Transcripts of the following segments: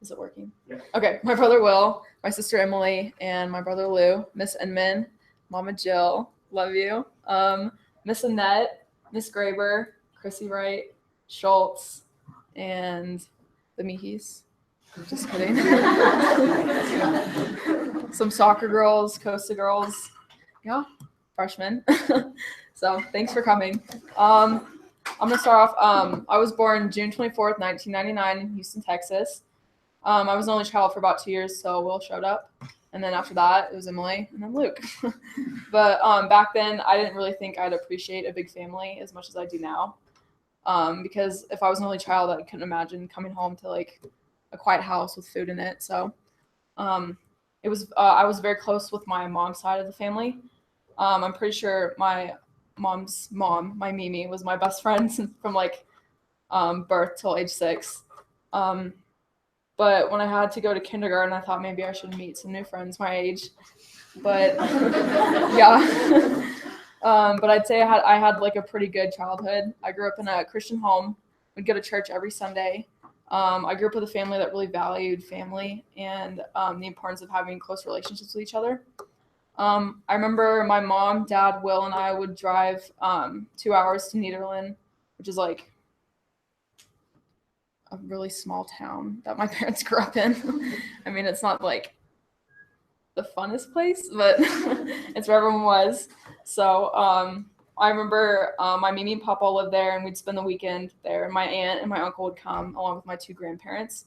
Is it working? Yeah. Okay, my brother Will, my sister Emily, and my brother Lou, Miss Inman, Mama Jill, love you, Miss Annette, Miss Graber, Chrissy Wright, Schultz, and the Mihis. Just kidding. Some soccer girls, Costa girls, yeah, freshmen. So thanks for coming. I'm gonna start off. I was born June 24th, 1999 in Houston, Texas. I was the only child for about 2 years, so Will showed up. And then after that, it was Emily and then Luke. But back then, I didn't really think I'd appreciate a big family as much as I do now. Because if I was an only child, I couldn't imagine coming home to like a quiet house with food in it. So it was I was very close with my mom's side of the family. I'm pretty sure my mom's mom, my Mimi, was my best friend from like birth till age 6. But when I had to go to kindergarten, I thought maybe I should meet some new friends my age. But yeah. But I'd say I had like a pretty good childhood. I grew up in a Christian home. We'd go to church every Sunday. I grew up with a family that really valued family and the importance of having close relationships with each other. I remember my mom, dad, Will, and I would drive 2 hours to Nederland, which is like a really small town that my parents grew up in. I mean, it's not like the funnest place, but it's where everyone was. So I remember my Mimi and Papa lived there, and we'd spend the weekend there. And my aunt and my uncle would come along with my 2 grandparents.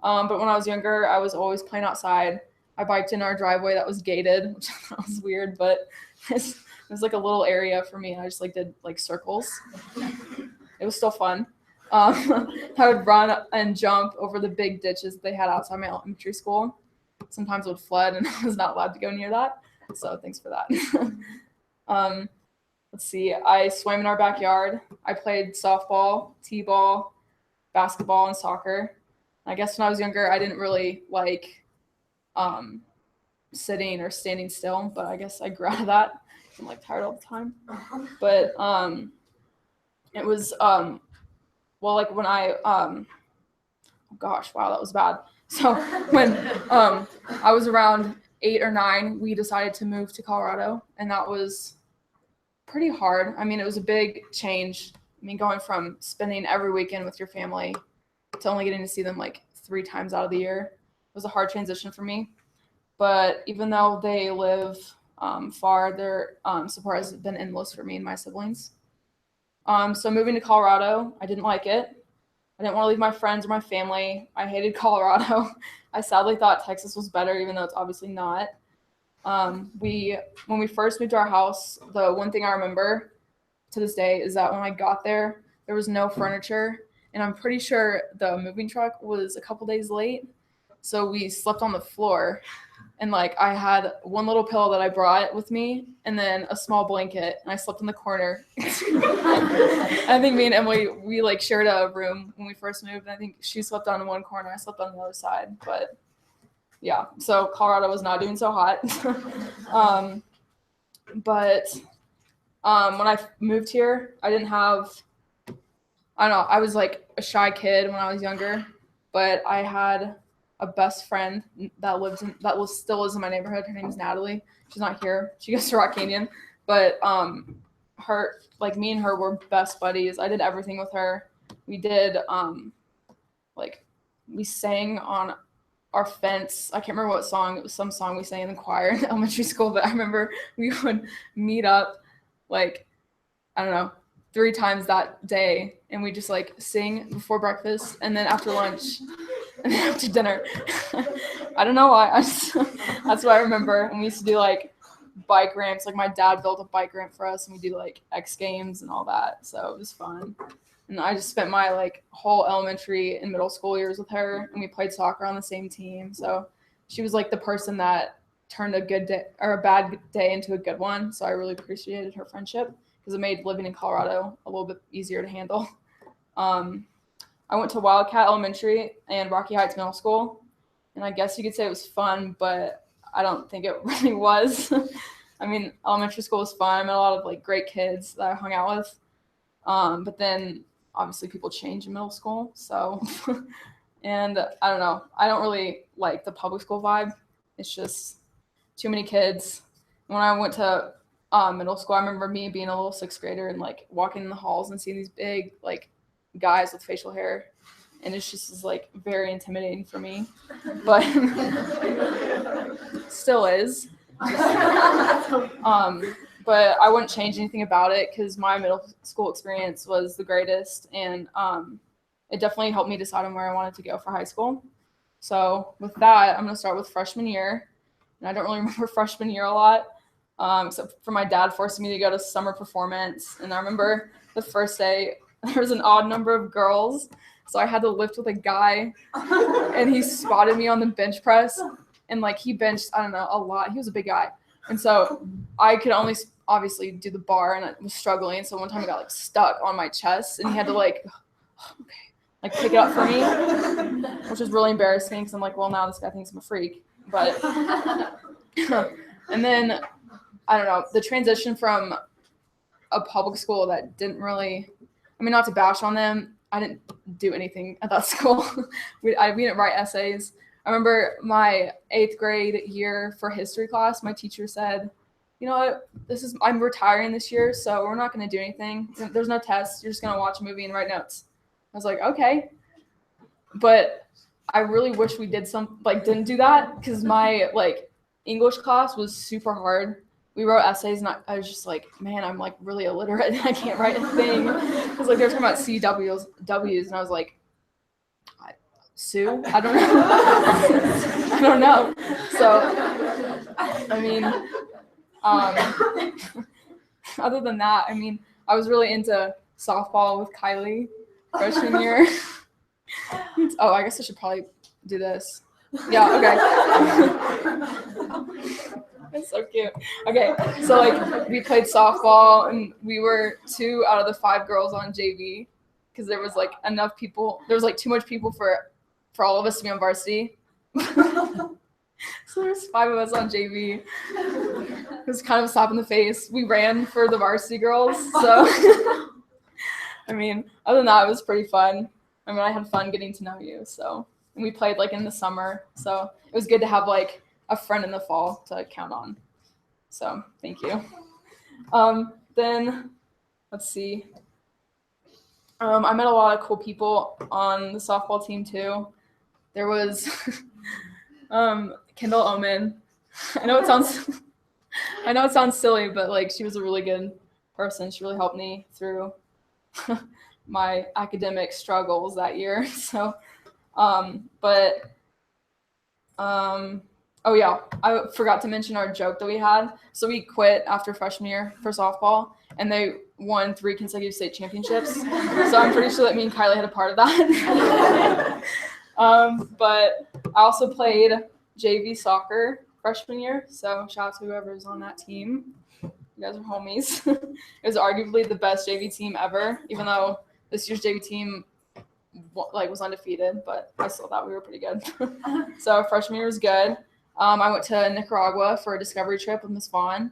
But when I was younger, I was always playing outside. I biked in our driveway that was gated, which was weird, but it was like a little area for me. I just like did like circles. It was still fun. I would run and jump over the big ditches they had outside my elementary school. Sometimes it would flood, and I was not allowed to go near that. So thanks for that. Let's see. I swam in our backyard. I played softball, t-ball, basketball, and soccer. I guess when I was younger, I didn't really like sitting or standing still, but I guess I grew out of that. I'm like tired all the time. But it was well, like when I oh gosh, wow, that was bad. So when I was around 8 or 9, we decided to move to Colorado, and that was pretty hard. I mean, it was a big change. I mean, going from spending every weekend with your family to only getting to see them like 3 times out of the year was a hard transition for me. But even though they live far, their support has been endless for me and my siblings. So moving to Colorado, I didn't like it. I didn't want to leave my friends or my family. I hated Colorado. I sadly thought Texas was better, even though it's obviously not. When we first moved to our house, the one thing I remember to this day is that when I got there, there was no furniture, and I'm pretty sure the moving truck was a couple days late. So we slept on the floor, and like I had one little pillow that I brought with me, and then a small blanket, and I slept in the corner. I think me and Emily, we like shared a room when we first moved. And I think she slept on one corner, I slept on the other side. But yeah, so Colorado was not doing so hot. But when I moved here, I didn't have, I don't know, I was like a shy kid when I was younger, but I had a best friend that still lives in my neighborhood. Her name is Natalie. She's not here. She goes to Rock Canyon, but her, like me and her were best buddies. I did everything with her. We did like we sang on our fence. I can't remember what song. It was some song we sang in the choir in elementary school, but I remember we would meet up like, I don't know, 3 times that day, and we just like sing before breakfast and then after lunch and then after dinner. I don't know why. That's what I remember. And we used to do like bike ramps. Like my dad built a bike ramp for us, and we do like X Games and all that. So it was fun. And I just spent my like whole elementary and middle school years with her, and we played soccer on the same team. So she was like the person that turned a good day or a bad day into a good one. So I really appreciated her friendship because it made living in Colorado a little bit easier to handle. I went to Wildcat Elementary and Rocky Heights Middle School, and I guess you could say it was fun, but I don't think it really was. I mean, elementary school was fun. I met a lot of like great kids that I hung out with. But then obviously people change in middle school. So And I don't know. I don't really like the public school vibe. It's just too many kids. When I went to middle school, I remember me being a little sixth grader and like walking in the halls and seeing these big like guys with facial hair, and it's just like very intimidating for me. But still is. But I wouldn't change anything about it because my middle school experience was the greatest, and it definitely helped me decide on where I wanted to go for high school. So with that, I'm going to start with freshman year. And I don't really remember freshman year a lot, except for my dad forcing me to go to summer performance. And I remember the first day, there was an odd number of girls, so I had to lift with a guy, and he spotted me on the bench press, and like he benched, I don't know, a lot. He was a big guy. And so I could only obviously do the bar, and I was struggling. So one time I got like stuck on my chest, and he had to like, okay, like pick it up for me, which was really embarrassing because I'm like, well, now this guy thinks I'm a freak. But and then I don't know, the transition from a public school that didn't really, I mean, not to bash on them, I didn't do anything at that school. we didn't write essays. I remember my 8th grade year for history class, my teacher said, you know what, I'm retiring this year, so we're not going to do anything. There's no tests. You're just going to watch a movie and write notes. I was like, okay. But I really wish we didn't do that, because my like English class was super hard. We wrote essays, and I was just like, man, I'm like really illiterate and I can't write a thing. Because like they were talking about CW's, and I was like, Sue? I don't know. I don't know. So, I mean, other than that, I mean, I was really into softball with Kylie freshman year. Oh, I guess I should probably do this. Yeah, okay. That's so cute. Okay, so like we played softball, and we were 2 out of the 5 girls on JV, because there was like enough people. There was like too much people for all of us to be on varsity. So there's 5 of us on JV. It was kind of a slap in the face. We ran for the varsity girls, so I mean, other than that, it was pretty fun. I mean, I had fun getting to know you. So, and we played like in the summer, so it was good to have like a friend in the fall to count on. So thank you. Then let's see. I met a lot of cool people on the softball team too. There was Kendall Omen. I know it sounds silly, but like she was a really good person. She really helped me through my academic struggles that year. So, oh yeah, I forgot to mention our joke that we had. So we quit after freshman year for softball, and they won 3 consecutive state championships. So I'm pretty sure that me and Kylie had a part of that. But I also played JV soccer freshman year. So shout out to whoever was on that team. You guys are homies. It was arguably the best JV team ever, even though this year's JV team like was undefeated, but I still thought we were pretty good. So freshman year was good. I went to Nicaragua for a discovery trip with Miss Vaughn.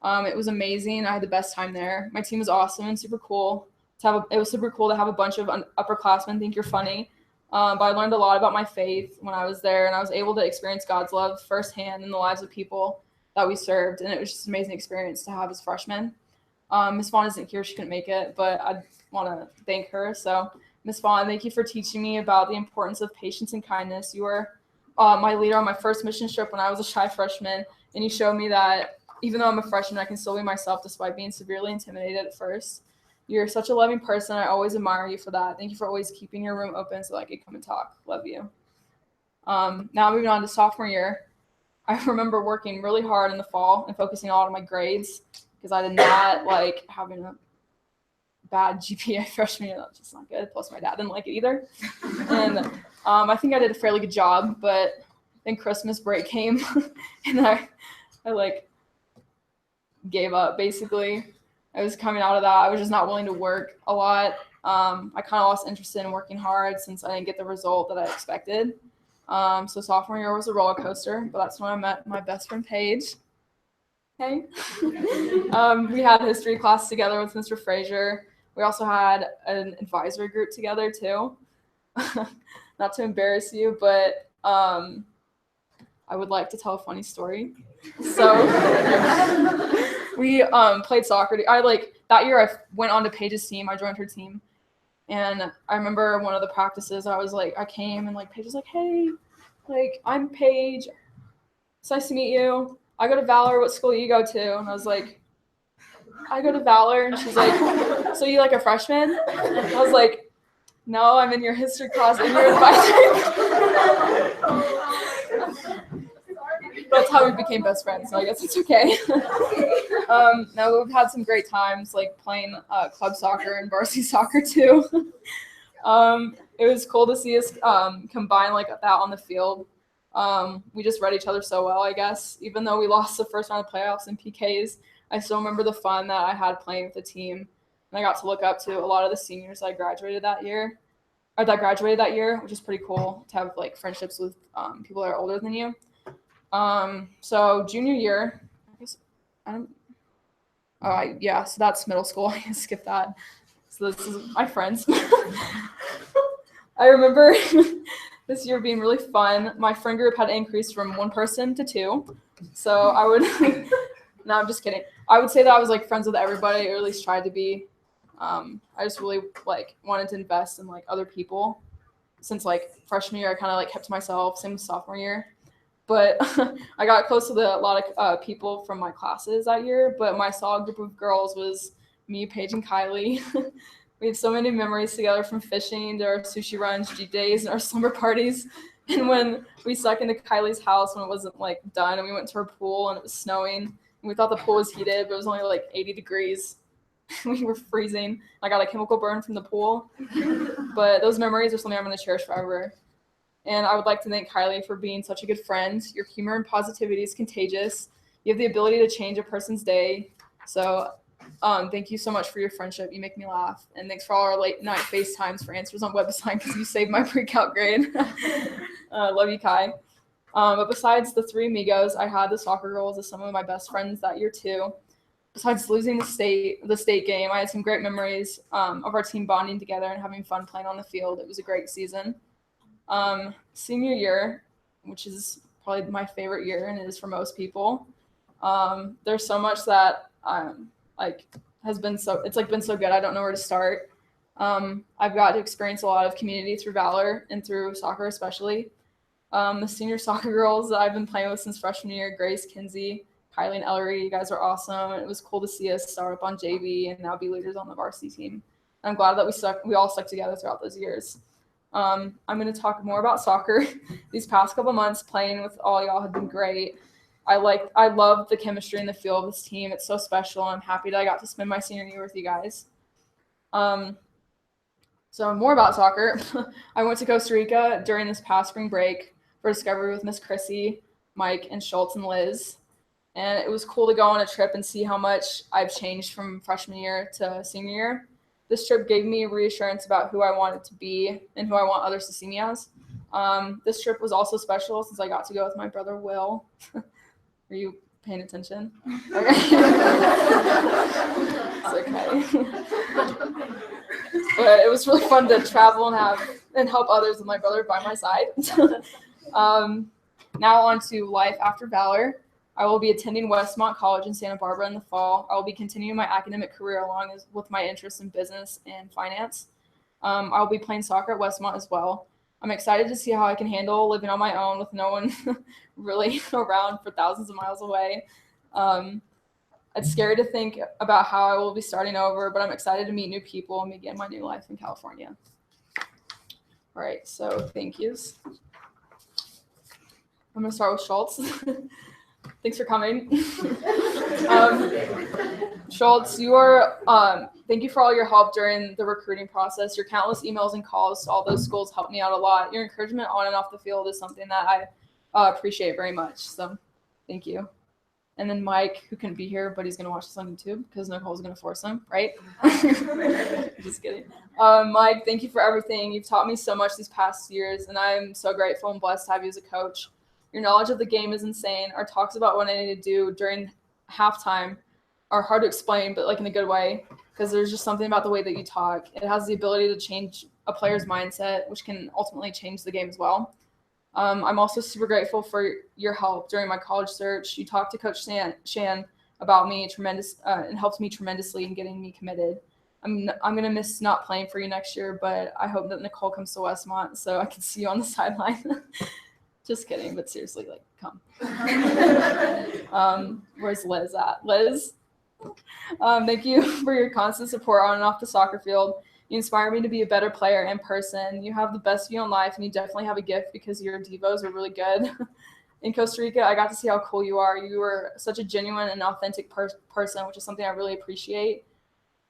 It was amazing. I had the best time there. My team was awesome and super cool. It was super cool to have a bunch of upperclassmen think you're funny. But I learned a lot about my faith when I was there, and I was able to experience God's love firsthand in the lives of people that we served, and it was just an amazing experience to have as freshmen. Miss Vaughn isn't here. She couldn't make it, but I want to thank her. So Miss Vaughn, thank you for teaching me about the importance of patience and kindness. You were my leader on my first mission trip when I was a shy freshman, and you showed me that even though I'm a freshman, I can still be myself despite being severely intimidated at first. You're such a loving person. I always admire you for that. Thank you for always keeping your room open so I could come and talk. Love you. Now moving on to sophomore year. I remember working really hard in the fall and focusing a lot on my grades because I did not like having a bad GPA freshman year. That's just not good. Plus my dad didn't like it either. And I think I did a fairly good job, but then Christmas break came and I like gave up basically. I was coming out of that. I was just not willing to work a lot. I kind of lost interest in working hard since I didn't get the result that I expected. So sophomore year was a roller coaster, but that's when I met my best friend Paige. Hey. We had history class together with Mr. Frazier. We also had an advisory group together too. not to embarrass you, but I would like to tell a funny story. So we played soccer. That year I went on to Paige's team. I joined her team. And I remember one of the practices, I came and Paige was like, hey, I'm Paige. It's nice to meet you. I go to Valor. What school do you go to? And I was like, I go to Valor. And she's like, so you a freshman? And I was like, no, I'm in your history class and your advisor. That's how we became best friends, so I guess it's okay. No, we've had some great times, playing club soccer and varsity soccer too. It was cool to see us combine that on the field. We just read each other so well, I guess. Even though we lost the first round of playoffs in PKs, I still remember the fun that I had playing with the team. And I got to look up to a lot of the seniors that graduated that year, which is pretty cool to have friendships with people that are older than you. So junior year, I guess so that's middle school. I skipped that. So this is my friends. I remember this year being really fun. My friend group had increased from 1 person to 2. So I would, no, I'm just kidding. I would say that I was friends with everybody, or at least tried to be. I just really wanted to invest in other people. Since freshman year, I kind of kept to myself. Same with sophomore year. But I got close to a lot of people from my classes that year. But my solid group of girls was me, Paige, and Kylie. We have so many memories together, from fishing to our sushi runs, G days, and our slumber parties. And when we snuck into Kylie's house when it wasn't done, and we went to her pool and it was snowing, and we thought the pool was heated, but it was only 80 degrees. We were freezing. I got a chemical burn from the pool. But those memories are something I'm going to cherish forever. And I would like to thank Kylie for being such a good friend. Your humor and positivity is contagious. You have the ability to change a person's day. So thank you so much for your friendship. You make me laugh. And thanks for all our late night FaceTimes for answers on website, because you saved my pre-calc grade. Love you, Kai. But besides the 3 amigos, I had the soccer girls as some of my best friends that year too. Besides losing the state game, I had some great memories of our team bonding together and having fun playing on the field. It was a great season. Senior year, which is probably my favorite year, and it is for most people. There's so much that has been been so good. I don't know where to start. I've got to experience a lot of community through Valor and through soccer, especially. The senior soccer girls that I've been playing with since freshman year, Grace, Kinsey, Kylie, and Ellery, you guys are awesome. It was cool to see us start up on JV and now be leaders on the varsity team. I'm glad that we all stuck together throughout those years. I'm going to talk more about soccer. These past couple months playing with all y'all have been great. I love the chemistry in the field of this team. It's so special. I'm happy that I got to spend my senior year with you guys. So more about soccer. I went to Costa Rica during this past spring break for Discovery with Miss Chrissy, Mike, and Schultz and Liz. And it was cool to go on a trip and see how much I've changed from freshman year to senior year. This trip gave me reassurance about who I wanted to be and who I want others to see me as. This trip was also special since I got to go with my brother, Will. Are you paying attention? Okay. It's okay. But it was really fun to travel and help others with my brother by my side. Now on to life after Valor. I will be attending Westmont College in Santa Barbara in the fall. I will be continuing my academic career along with my interests in business and finance. I will be playing soccer at Westmont as well. I'm excited to see how I can handle living on my own with no one really around for thousands of miles away. It's scary to think about how I will be starting over, but I'm excited to meet new people and begin my new life in California. All right, so thank yous. I'm going to start with Schultz. Thanks for coming. Schultz, thank you for all your help during the recruiting process. Your countless emails and calls to all those schools helped me out a lot. Your encouragement on and off the field is something that I appreciate very much. So thank you. And then Mike, who couldn't be here, but he's going to watch this on YouTube because Nicole's going to force him, right? Just kidding. Mike, thank you for everything. You've taught me so much these past years, and I'm so grateful and blessed to have you as a coach. Your knowledge of the game is insane. Our talks about what I need to do during halftime are hard to explain, but in a good way, because there's just something about the way that you talk. It has the ability to change a player's mindset, which can ultimately change the game as well. I'm also super grateful for your help during my college search. You talked to Coach Shan about me and helped me tremendously in getting me committed. I'm gonna miss not playing for you next year, but I hope that Nicole comes to Westmont so I can see you on the sideline. Just kidding, but seriously, like, come. Where's Liz at? Liz, thank you for your constant support on and off the soccer field. You inspire me to be a better player in person. You have the best view on life, and you definitely have a gift because your devos are really good. In Costa Rica, I got to see how cool you are. You were such a genuine and authentic person, which is something I really appreciate.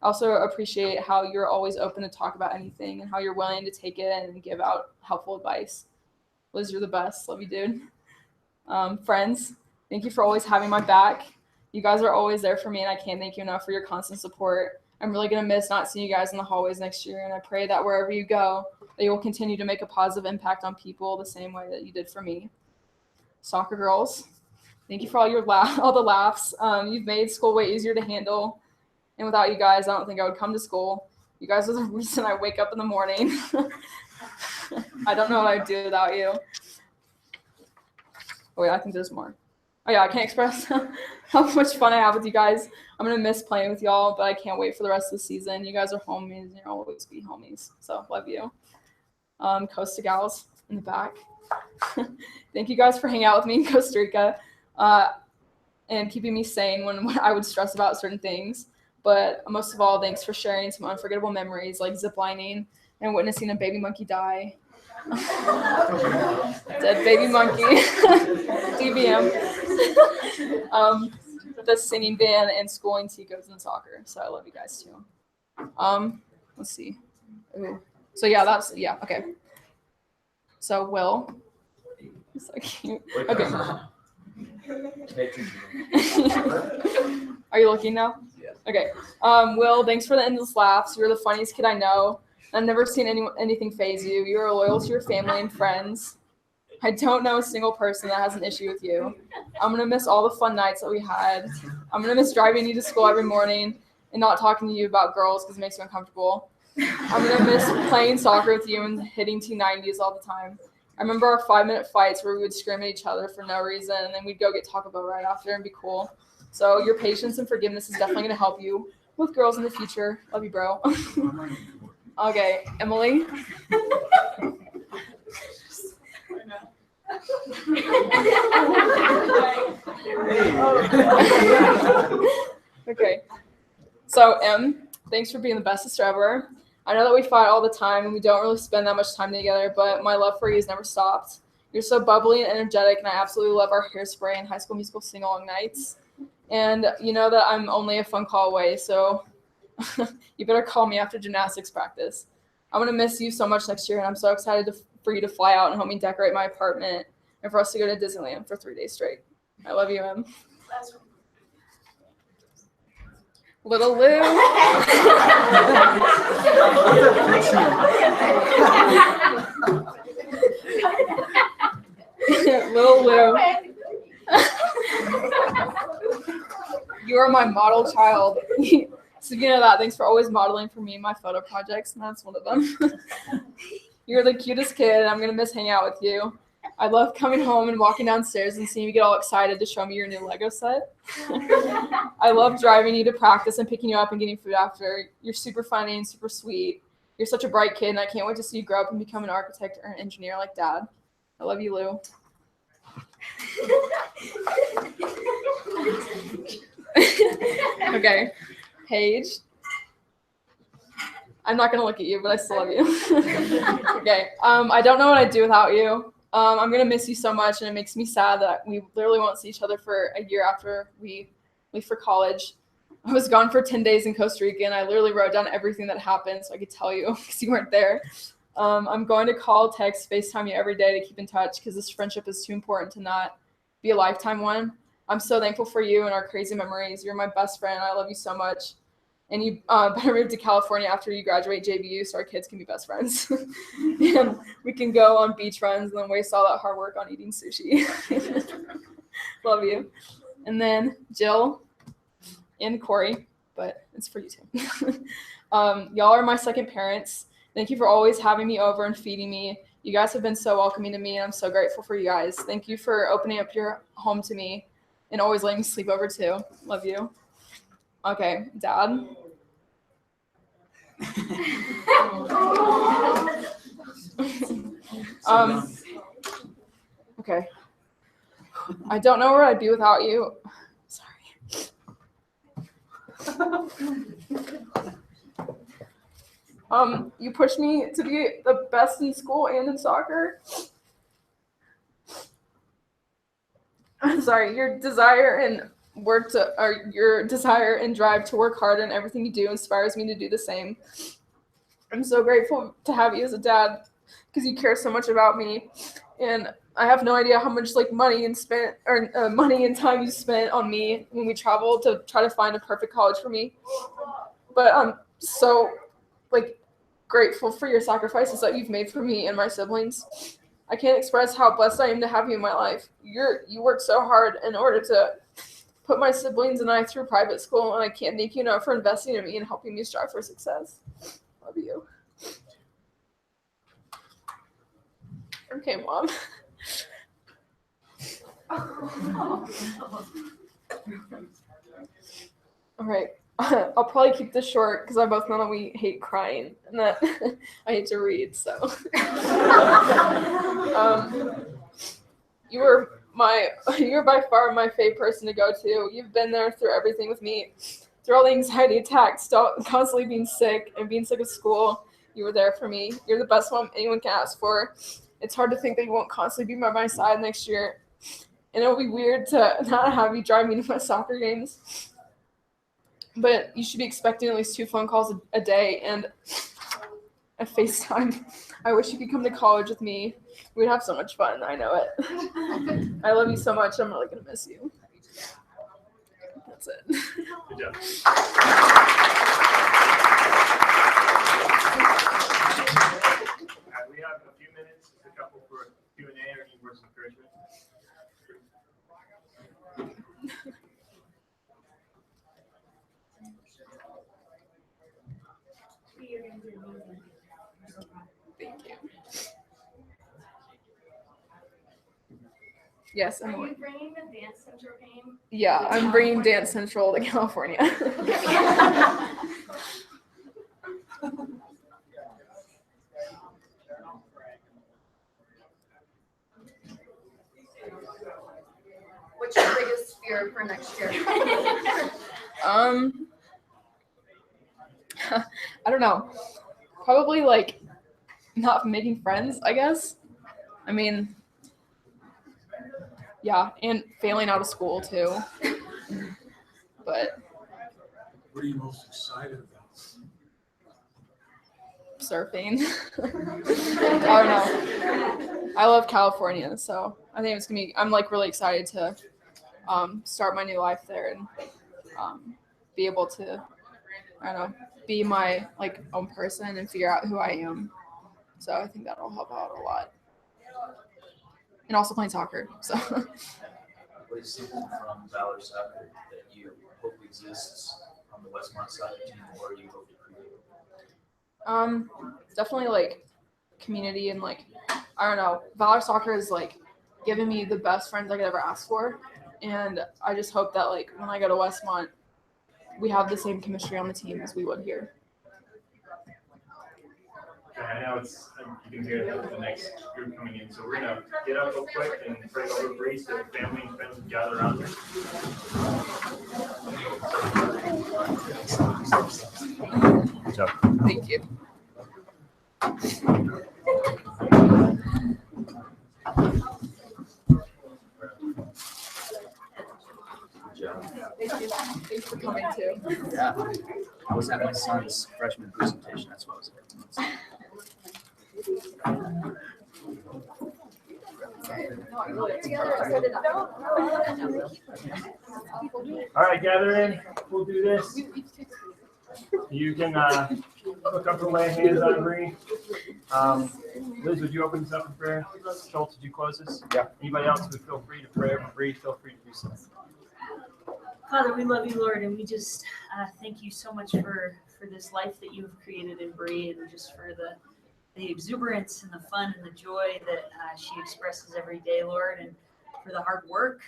I also appreciate how you're always open to talk about anything and how you're willing to take it and give out helpful advice. Liz, you're the best. Love you, dude. Friends, thank you for always having my back. You guys are always there for me, and I can't thank you enough for your constant support. I'm really going to miss not seeing you guys in the hallways next year, and I pray that wherever you go, that you will continue to make a positive impact on people the same way that you did for me. Soccer girls, thank you for all the laughs. You've made school way easier to handle, and without you guys, I don't think I would come to school. You guys are the reason I wake up in the morning. I don't know what I'd do without you. Oh, yeah, I think there's more. Oh, yeah, I can't express how much fun I have with you guys. I'm going to miss playing with y'all, but I can't wait for the rest of the season. You guys are homies, and you'll always be homies. So, love you. Costa Gals in the back. Thank you guys for hanging out with me in Costa Rica and keeping me sane when I would stress about certain things. But most of all, thanks for sharing some unforgettable memories like ziplining and witnessing a baby monkey die. Dead baby monkey. DBM. The singing band and schooling Ticos and soccer. So I love you guys too. Let's see. Ooh. So yeah, okay. So Will. So cute. Okay. Are you looking now? Yes. Okay. Will, thanks for the endless laughs. You're the funniest kid I know. I've never seen anything faze you. You are loyal to your family and friends. I don't know a single person that has an issue with you. I'm going to miss all the fun nights that we had. I'm going to miss driving you to school every morning and not talking to you about girls because it makes me uncomfortable. I'm going to miss playing soccer with you and hitting T90s all the time. I remember our 5-minute fights where we would scream at each other for no reason, and then we'd go get Taco Bell right after and be cool. So your patience and forgiveness is definitely going to help you with girls in the future. Love you, bro. Okay, Emily. Okay. So, Em, thanks for being the best sister ever. I know that we fight all the time and we don't really spend that much time together, but my love for you has never stopped. You're so bubbly and energetic, and I absolutely love our hairspray and High School Musical sing-along nights. And you know that I'm only a phone call away, so you better call me after gymnastics practice. I'm going to miss you so much next year, and I'm so excited for you to fly out and help me decorate my apartment and for us to go to Disneyland for 3 days straight. I love you, Em. Little Lou. Little Lou. You are my model child. So you know that. Thanks for always modeling for me in my photo projects, and that's one of them. You're the cutest kid, and I'm going to miss hanging out with you. I love coming home and walking downstairs and seeing you get all excited to show me your new Lego set. I love driving you to practice and picking you up and getting food after. You're super funny and super sweet. You're such a bright kid, and I can't wait to see you grow up and become an architect or an engineer like Dad. I love you, Lou. Okay, Paige. I'm not going to look at you, but I still love you. Okay, I don't know what I'd do without you. I'm going to miss you so much, and it makes me sad that we literally won't see each other for a year after we leave for college. I was gone for 10 days in Costa Rica, and I literally wrote down everything that happened so I could tell you because you weren't there. I'm going to call, text, FaceTime you every day to keep in touch because this friendship is too important to not be a lifetime one. I'm so thankful for you and our crazy memories. You're my best friend. I love you so much. And you better move to California after you graduate JVU so our kids can be best friends. And we can go on beach runs and then waste all that hard work on eating sushi. Love you. And then Jill and Corey, but it's for you too. Y'all are my second parents, Thank you for always having me over and feeding me. You guys have been so welcoming to me, and I'm so grateful for you guys. Thank you for opening up your home to me and always letting me sleep over too. Love you. Okay, Dad. Okay. I don't know where I'd be without you. Sorry. You pushed me to be the best in school and in soccer. I'm sorry, your desire and drive to work hard and everything you do inspires me to do the same. I'm so grateful to have you as a dad because you care so much about me, and I have no idea how much money and time you spent on me when we traveled to try to find a perfect college for me. But I'm so grateful for your sacrifices that you've made for me and my siblings. I can't express how blessed I am to have you in my life. You worked so hard in order to put my siblings and I through private school, and I can't thank you enough for investing in me and helping me strive for success. Love you. Okay, Mom. All right. I'll probably keep this short because I both know that we hate crying and that I hate to read. So, you're by far my favorite person to go to. You've been there through everything with me, through all the anxiety attacks, constantly being sick and being sick at school. You were there for me. You're the best mom anyone can ask for. It's hard to think that you won't constantly be by my side next year, and it'll be weird to not have you drive me to my soccer games. But you should be expecting at least 2 phone calls a day and a FaceTime. I wish you could come to college with me. We'd have so much fun. I know it. I love you so much. I'm really going to miss you. That's it. Good job. We have a few minutes, just a couple for Q&A or any words of encouragement. Thank you. Yes, I'm. Are you bringing the Dance Central game? Yeah, I'm bringing Dance Central to California. What's your biggest fear for next year? I don't know. Probably not making friends, I guess. I mean, yeah, and failing out of school too. But What are you most excited about? surfing. I don't know. I love California, so I think it's gonna be. I'm really excited to start my new life there and be able to, I don't know, be my own person and figure out who I am. So I think that'll help out a lot. And also playing soccer. So. What is something from Valor Soccer that you hope exists on the Westmont soccer team, or you hope to create? Definitely community and I don't know. Valor Soccer is giving me the best friends I could ever ask for, and I just hope that when I go to Westmont, we have the same chemistry on the team as we would here. Okay, I know you can hear the next group coming in, so we're gonna get up real quick and pray over Bri so family and friends can gather around her. Good job. Thank you. Thank you. Thanks for coming too. Yeah, I was at my son's freshman presentation. That's what I was at. All right, gather in. We'll do this. You can look up the way, hands on Bri. Liz, would you open this up in prayer? Schultz, would you close this? Yeah. Anybody else would feel free to pray over Bri, feel free to do so. Father, we love you, Lord, and we just thank you so much for for this life that you've created in Bri, and just for the exuberance and the fun and the joy that she expresses every day, Lord, and for the hard work.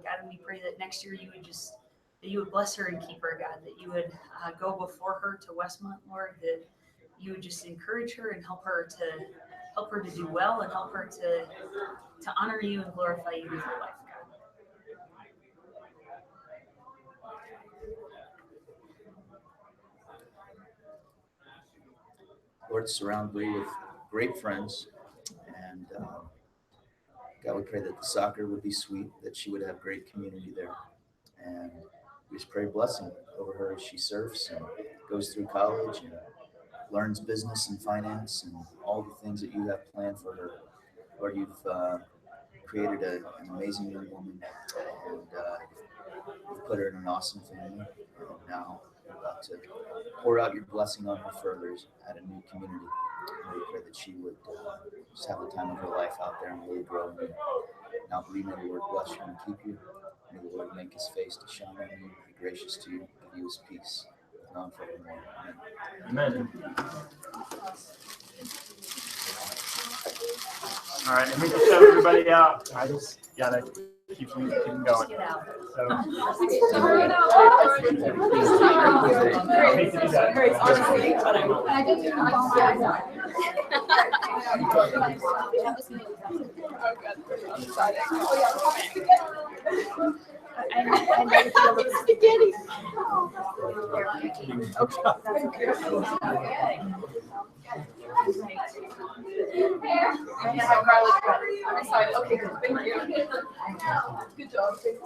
God, and we pray that next year you would bless her and keep her, God, that you would go before her to Westmont, Lord, that you would just encourage her and help her to do well, and help her to honor you and glorify you with her life, God. Lord, surround Bri with great friends, and God, we pray that the soccer would be sweet, that she would have great community there, and we just pray blessing over her as she surfs and goes through college and learns business and finance and all the things that you have planned for her. Lord, you've created an amazing young woman, and you've put her in an awesome family, and now you're about to pour out your blessing on her further at a new community. And we pray that she would just have the time of her life out there and really grow. And now, believe, may the Lord bless you and keep you. May the Lord make his face to shine on you, be gracious to you, give you his peace, now and forevermore. Amen. Amen. All right, let me just shove everybody out. I just gotta keep them going. So, I hate to do I'm gonna have garlic bread. I'm excited. Okay, good. Thank you. Good job. It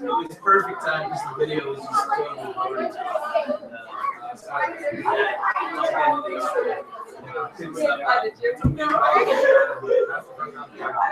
was perfect time because the video was just totally recorded.